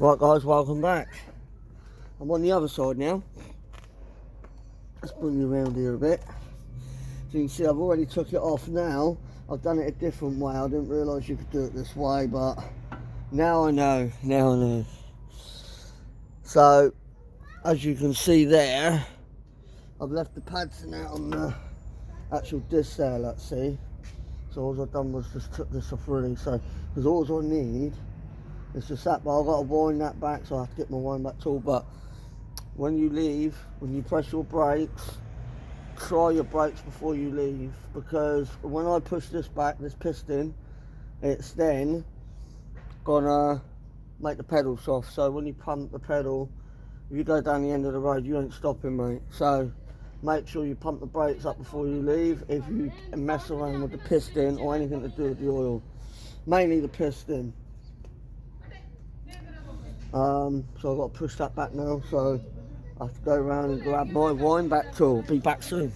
Right guys, welcome back. I'm on the other side now. Let's bring you around here a bit. So you can see I've already took it off now. I've done it a different way. I didn't realise you could do it this way, but now I know. So, as you can see there, I've left the pads in out on the actual disc there, let's see. So all I've done was just took this off really, so, because all I need is just that, but I've got to wind that back, so I have to get my wind back tool. But when you leave, when you press your brakes, try your brakes before you leave, because when I push this back, this piston, it's then gonna make the pedal soft. So when you pump the pedal, if you go down the end of the road, you ain't stopping, mate. So make sure you pump the brakes up before you leave if you mess around with the piston or anything to do with the oil, mainly the piston. So I've got to push that back now, so I have to go around and grab my wind back tool. Be back soon.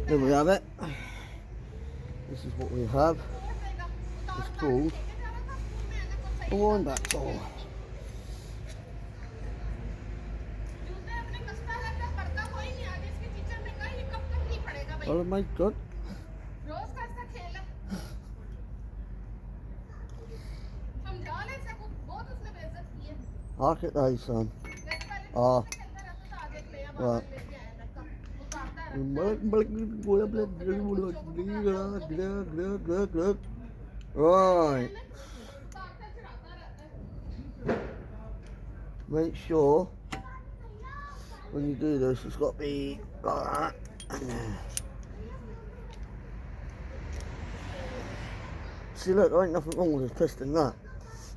There we have it. This is what we have. It's called a wind back tool. Oh my god. Hark at those, son. Ah. Right. Right. Make sure when you do this, it's got to be like that. See, look, there ain't nothing wrong with this piston, that.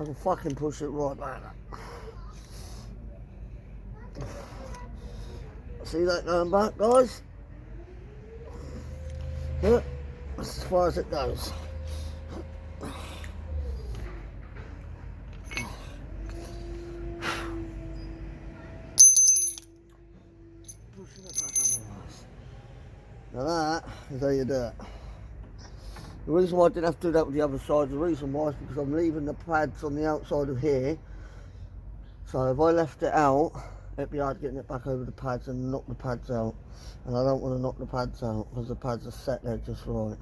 I can fucking push it right back. See that going back, guys? Yep, that's as far as it goes. Now that is how you do it. The reason why I didn't have to do that with the other side, the reason why is because I'm leaving the pads on the outside of here. So if I left it out, it'd be hard getting it back over the pads and knock the pads out. And I don't want to knock the pads out because the pads are set there just right.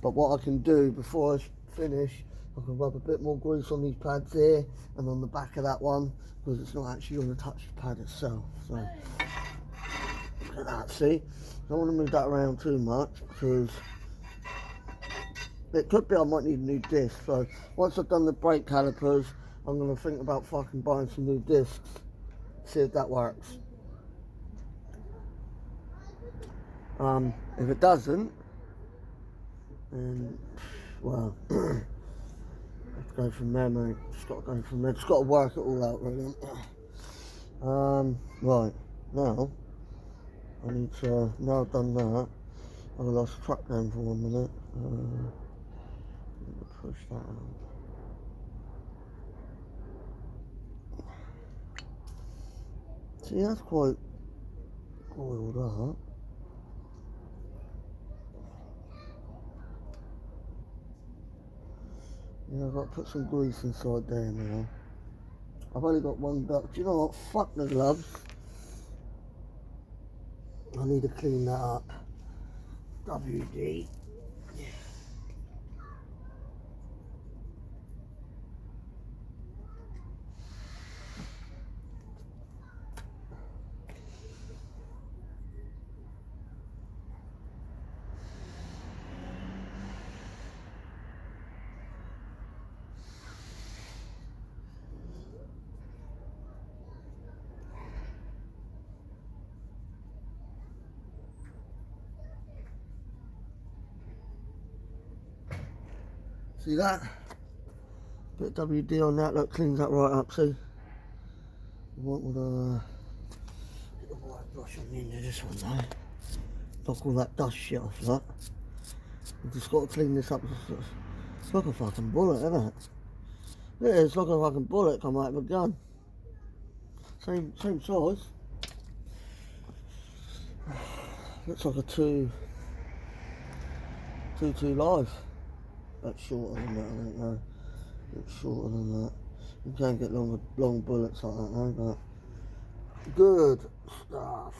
But what I can do before I finish, I can rub a bit more grease on these pads here and on the back of that one, because it's not actually going to touch the pad itself. So look at that, see? I don't want to move that around too much because it could be I might need a new disc. So once I've done the brake calipers, I'm going to think about fucking buying some new discs. See if that works. If it doesn't, then, well, let's go from there, mate. Just got to go from there. Just got to work it all out, really. Right, now, I need to, now I've done that, I'm going to lost track down for 1 minute. Push that out. See, that's quite oiled up. Yeah, I've got to put some grease inside there now. I've only got one duct. Do you know what? Fuck the gloves. I need to clean that up. WD. See that? Bit of WD on that, that cleans that right up, see? What would get the white brush on the end of this one though. Knock all that dust shit off, look. I've just got to clean this up. It's like a fucking bullet, isn't it? Yeah, it's like a fucking bullet come out of a gun. Same size. Looks like a 2.2 live. That's shorter than that, I don't know. It's shorter than that. You can get long bullets like that though, but good stuff.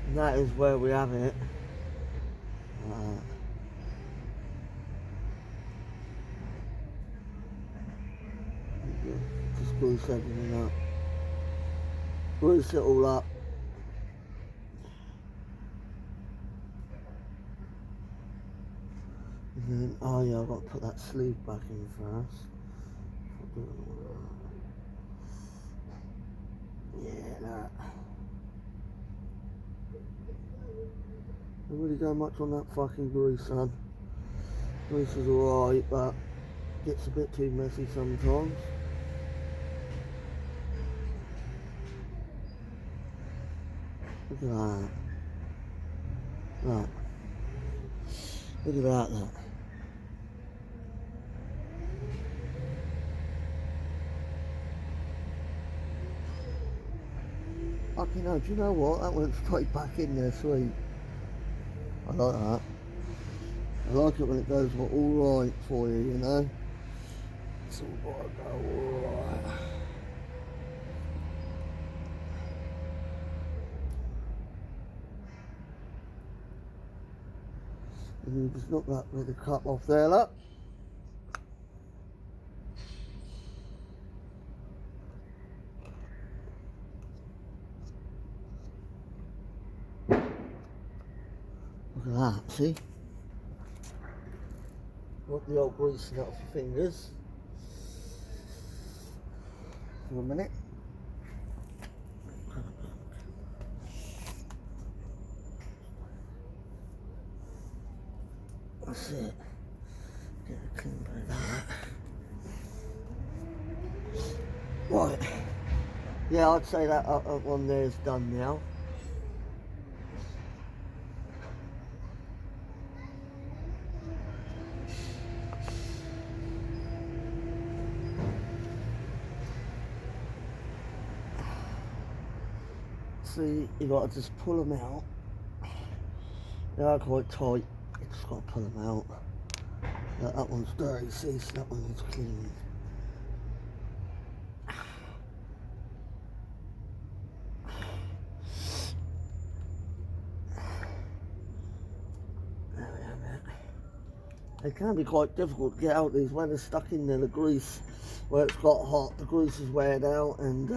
And that is where we have it. Just grease everything up. Grease it all up. And then, oh yeah, I've got to put that sleeve back in first. Yeah, that. Don't really go much on that fucking grease, son. Grease is alright, but gets a bit too messy sometimes. Look at that. Right. Look at that, look. Fucking hell, do you know what? That went straight back in there, sweet. I like that. I like it when it goes all right for you, you know? It's all got to go all right. And you just knock that with the cup off there, look. Look at that, see? Got the old greasing off your fingers. For a minute. That's it. Get a clean bit of that. Right. Yeah, I'd say that one there is done now. See, you got to just pull them out. They are quite tight. You just got to pull them out. That one's dirty, see, so that one needs cleaning. There we have it. They can be quite difficult to get out these when they're stuck in there. The grease, where it's got hot, the grease is weared out, and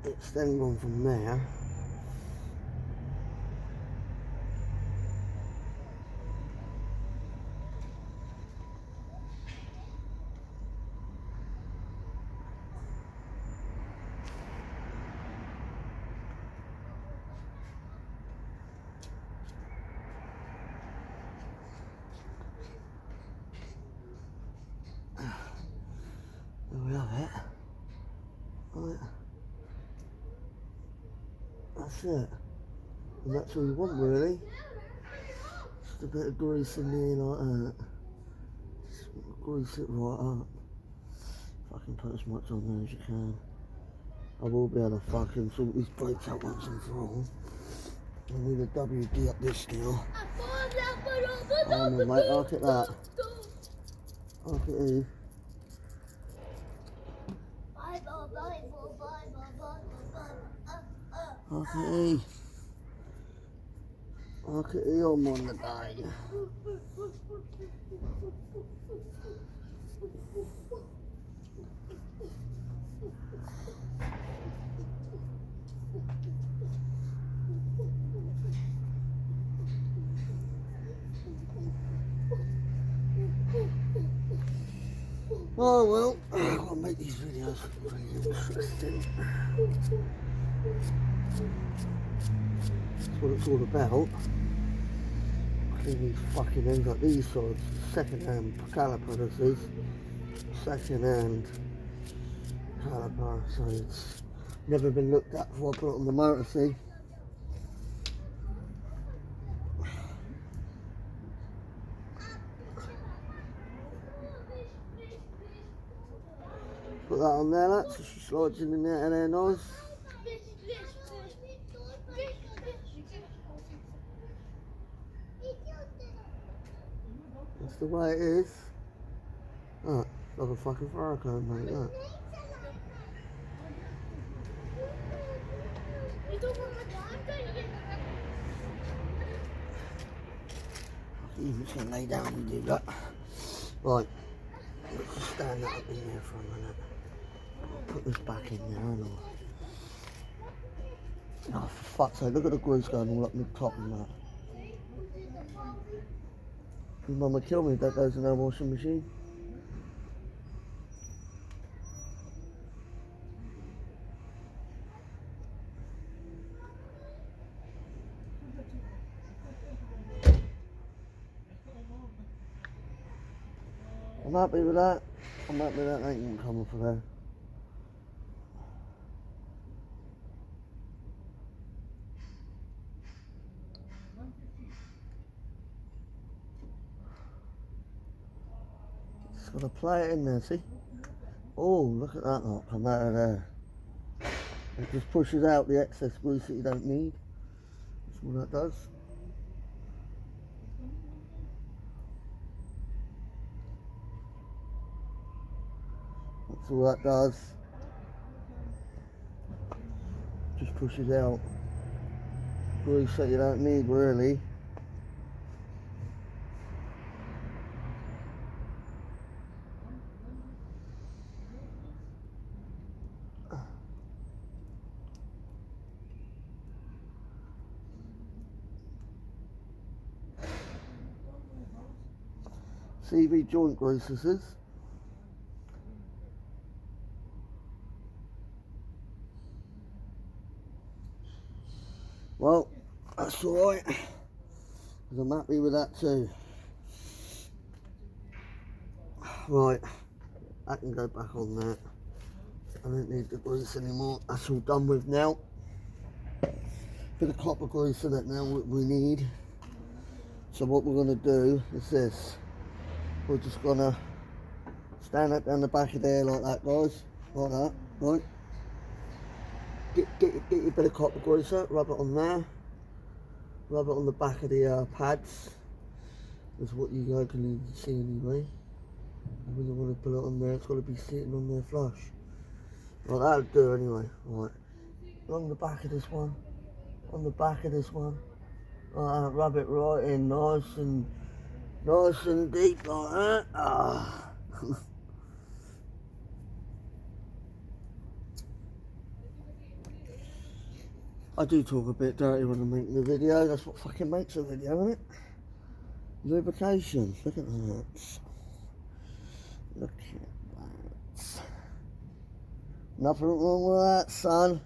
it's then gone from there. There we have it. Right. That's it. And that's all you want, really. Just a bit of grease in there like that. Just grease it right up. Fucking put as much on there as you can. I will be able to fucking sort these brakes out once and for all. I need a WD up this now. Oh no, mate, look at that. Look at you. Okay. Okay, I'm on the day. Oh well, I've got to make these videos really interesting. That's what it's all about. Clean these fucking ends like these swords. Second-hand caliper this is. Second-hand caliper, so it's never been looked at before I put it on the motor, see? Put that on there, that, so she slides in there nice. That's the way it is. Oh, like a fucking fire cone, mate, that. You just gonna lay down and do that. Right, let's just stand that up in there for a minute. I'll put this back in there, and oh, for fuck's sake, look at the grease going all up the top and that. Your mum would kill me if that goes in our washing machine. I'm happy with that. I'm happy with that, ain't gonna come off of there. Just gotta play it in there, see? Oh, look at that lot come out of there. It just pushes out the excess grease that you don't need. That's what that does. That's all that does. Just pushes out grease that you don't need, really. CV joint grease this is. Well, that's alright, because I'm happy with that too. Right, that can go back on that. I don't need the grease anymore, that's all done with now. Bit of copper grease in it now, what we need. So what we're going to do is this. We're just going to stand it down the back of there like that, guys. Like that, right? Get your bit of copper grease out, rub it on there. Rub it on the back of the pads. That's what you guys can see anyway. And when you want to put it on there, it's got to be sitting on there flush. Well, that'll do anyway. Right. Along the back of this one. On the back of this one. Rub it right in nice and deep like that. Ah. I do talk a bit dirty when I'm making the video. That's what fucking makes a video, isn't it? Lubrication. Look at that. Look at that. Nothing wrong with that, son.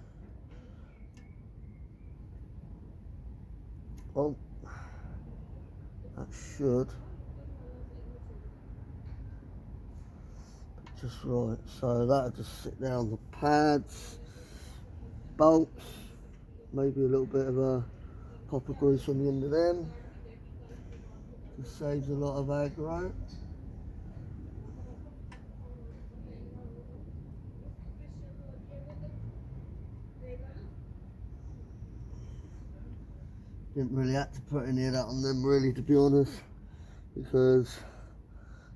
Well, that should. Just right. So that'll just sit there on the pads, bolts, maybe a little bit of a copper grease on the end of them. Just saves a lot of aggro. Didn't really have to put any of that on them really, to be honest, because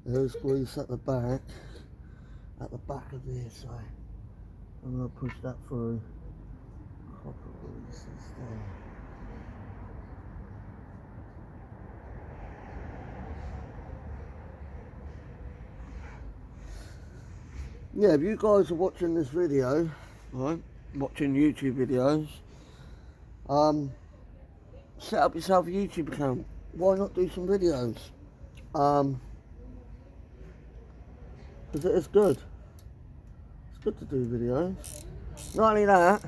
there's grease at the back of this, so I'm going to push that through. Copper Yeah, if you guys are watching this video, right, watching YouTube videos, set up yourself a YouTube account. Why not do some videos? Because it is good. It's good to do videos. Not only that,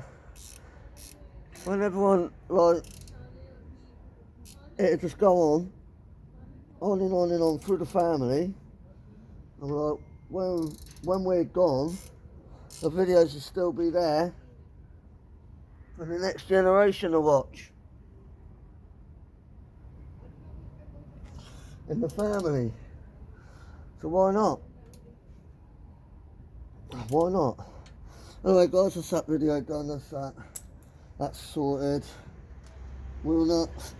when everyone, like, it'll just go on and on and on through the family. I'm like, when we're gone, the videos will still be there for the next generation to watch. In the family. So why not? Why not? Anyway guys, that's that video done, that's that. That's sorted. Wheel nuts.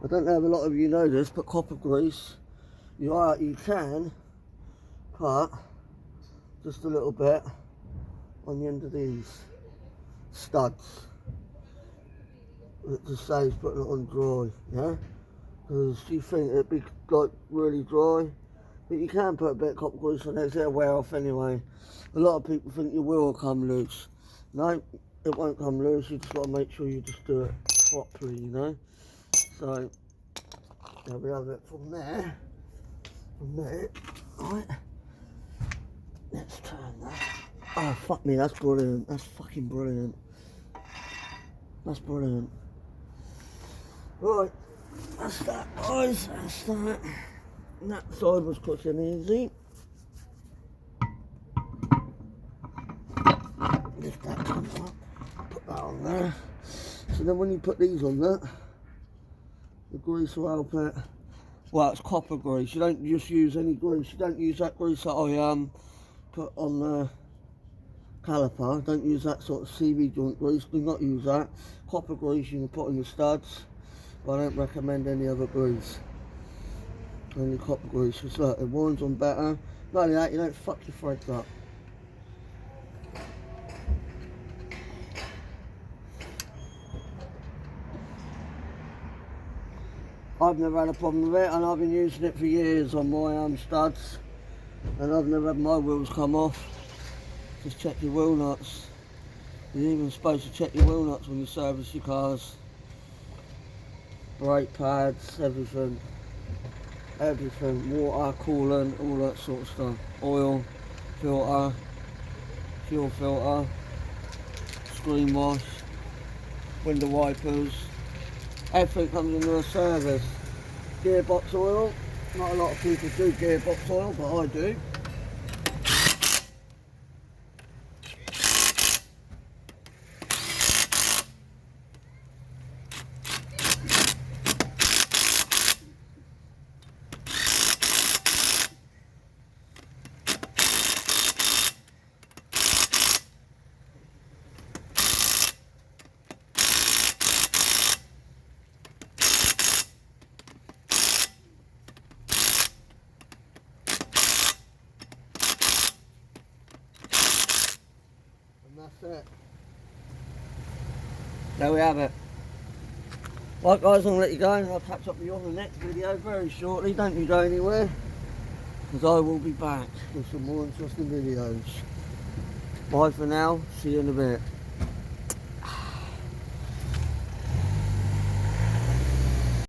I don't know if a lot of you know this, but copper grease, you can put just a little bit on the end of these studs. It just saves putting it on dry, yeah? Because you think it'd be like really dry, but you can put a bit of copper grease on it, it'll wear off anyway. A lot of people think your wheel will come loose. No, it won't come loose, you just got to make sure you just do it properly, you know? So, there we have it from there. Right. Let's turn that. Oh, fuck me, that's brilliant. That's fucking brilliant. That's brilliant. Right, that's that, guys. That's that. And that side was quick and easy. Lift that comes up. Put that on there. So then when you put these on there, the grease will help it. Well, it's copper grease. You don't just use any grease. You don't use that grease that I put on the caliper. Don't use that sort of CV joint grease. Do not use that. Copper grease you can put on your studs. But I don't recommend any other grease. Only copper grease. Because look, it winds on better. Not only that, you don't fuck your threads up. I've never had a problem with it, and I've been using it for years on my studs, and I've never had my wheels come off. Just check your wheel nuts. You're even supposed to check your wheel nuts when you service your cars. Brake pads, everything. Everything. Water, coolant, all that sort of stuff. Oil, filter, fuel filter, screen wash, window wipers. Everything comes into a service. Gearbox oil. Not a lot of people do gearbox oil, but I do. That's it. There we have it. Right guys, I'm going to let you go and I'll catch up with you on the next video very shortly. Don't you go anywhere, because I will be back with some more interesting videos. Bye for now, see you in a bit.